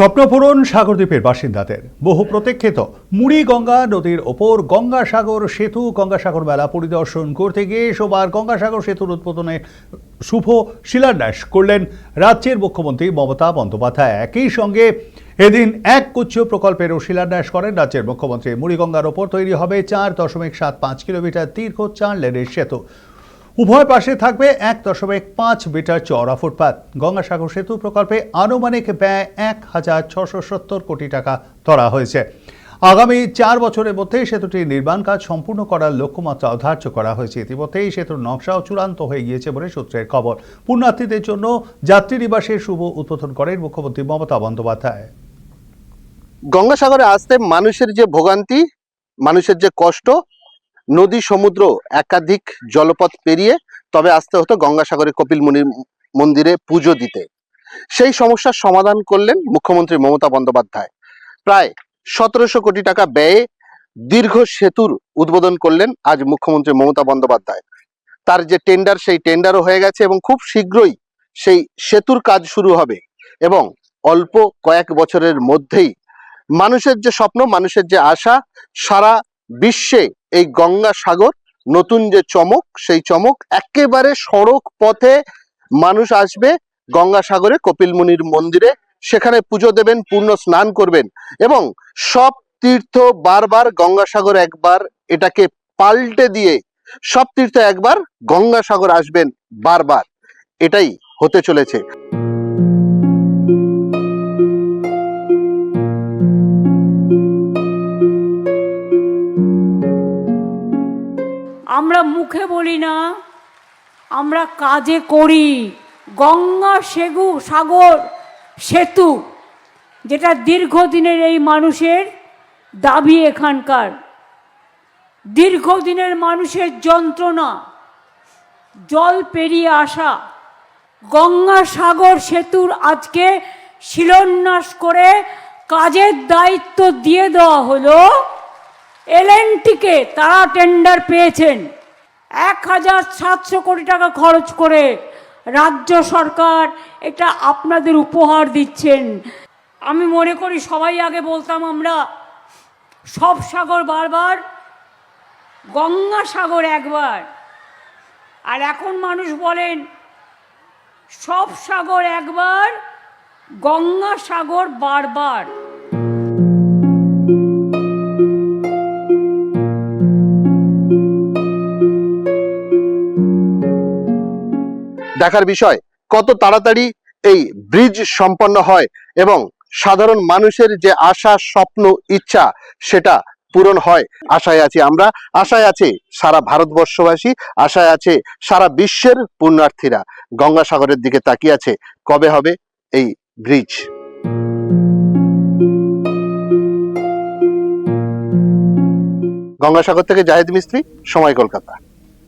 স্বপ্নপূরণ সাগরদ্বীপের বাসিন্দাদের বহু প্রতীক্ষিত মুড়িগঙ্গা নদীর ওপর গঙ্গাসাগর সেতু গঙ্গাসাগর মেলা পরিদর্শন করতে গিয়ে সোমবার গঙ্গাসাগর সেতুর উদ্বোধনে শুভ শিলান্যাস করলেন রাজ্যের মুখ্যমন্ত্রী মমতা বন্দ্যোপাধ্যায়। একই সঙ্গে এদিন এক গুচ্ছ প্রকল্পেরও শিলান্যাস করেন রাজ্যের মুখ্যমন্ত্রী। মুড়িগঙ্গার ওপর তৈরি হবে 4.75 কিলোমিটার দীর্ঘ 4 লেনের সেতু। উভয় পাশে থাকবে 1.5 মিটার চওড়া ফুটপাত। গঙ্গাসাগর সেতু প্রকল্পে আনুমানিক ব্যয় 1,670 কোটি টাকা ধরা হয়েছে। আগামী 4 বছরের মধ্যে সেতুটির নির্মাণ কাজ সম্পূর্ণ করার লক্ষ্যমাত্রা ধার্য করা হয়েছে। ইতিমধ্যেই সেতুর নকশাও চূড়ান্ত হয়ে গিয়েছে বলে সূত্রের খবর। পুণ্যার্থীদের জন্য যাত্রী নিবাসের শুভ উদ্বোধন করেন মুখ্যমন্ত্রী মমতা বন্দ্যোপাধ্যায়। গঙ্গাসাগরে আসতে মানুষের যে ভোগান্তি, মানুষের যে কষ্ট, নদী সমুদ্র একাধিক জলপথ পেরিয়ে তবে আসতে হতো গঙ্গাসাগরে কপিল মুনির মন্দিরে পুজো দিতে। সেই সমস্যার সমাধান করলেন মুখ্যমন্ত্রী মমতা বন্দ্যোপাধ্যায়। প্রায় 1700 কোটি টাকা ব্যয়ে দীর্ঘ সেতুর উদ্বোধন করলেন আজ মুখ্যমন্ত্রী মমতা বন্দ্যোপাধ্যায়। তার যে টেন্ডার, সেই টেন্ডারও হয়ে গেছে এবং খুব শীঘ্রই সেই সেতুর কাজ শুরু হবে এবং অল্প কয়েক বছরের মধ্যেই মানুষের যে স্বপ্ন, মানুষের যে আশা, সারা বিশ্বে এই গঙ্গাসাগর নতুন যে চমক, সেই চমক একেবারে সড়ক পথে মানুষ আসবে গঙ্গাসাগরে কপিল মুনির মন্দিরে, সেখানে পুজো দেবেন, পূর্ণ স্নান করবেন এবং সব তীর্থ বারবার গঙ্গাসাগর একবার, এটাকে পাল্টে দিয়ে সব তীর্থ একবার, গঙ্গাসাগর আসবেন বারবার। এটাই হতে চলেছে। আমরা মুখে বলি না, আমরা কাজে করি। সাগর সেতু, যেটা দীর্ঘদিনের এই মানুষের দাবি, এখানকার দীর্ঘদিনের মানুষের যন্ত্রণা, জল পেরিয়ে আসা, গঙ্গাসাগর সেতুর আজকে শিলান্যাস করে কাজের দায়িত্ব দিয়ে দেওয়া হলো এলএনটিকে। তারা টেন্ডার পেয়েছেন 1,700 কোটি টাকা খরচ করে। রাজ্য সরকার এটা আপনাদের উপহার দিচ্ছেন। আমি মনে করি সবাই আগে বলতাম আমরা সব সাগর বারবার, গঙ্গাসাগর একবার, আর এখন মানুষ বলেন সব সাগর একবার, গঙ্গাসাগর বারবার। দেখার বিষয় কত তাড়াতাড়ি এই ব্রিজ সম্পন্ন হয় এবং সাধারণ মানুষের যে আশা, স্বপ্ন, ইচ্ছা সেটা পূরণ হয়। আশায় আছি আমরা, আশায় আছে সারা ভারতবর্ষবাসী, আশায় আছে সারা বিশ্বের পুণ্যার্থীরা। গঙ্গাসাগরের দিকে তাকিয়ে আছে কবে হবে এই ব্রিজ। গঙ্গাসাগর থেকে জাহেদ মিস্ত্রি, সময়, কলকাতা।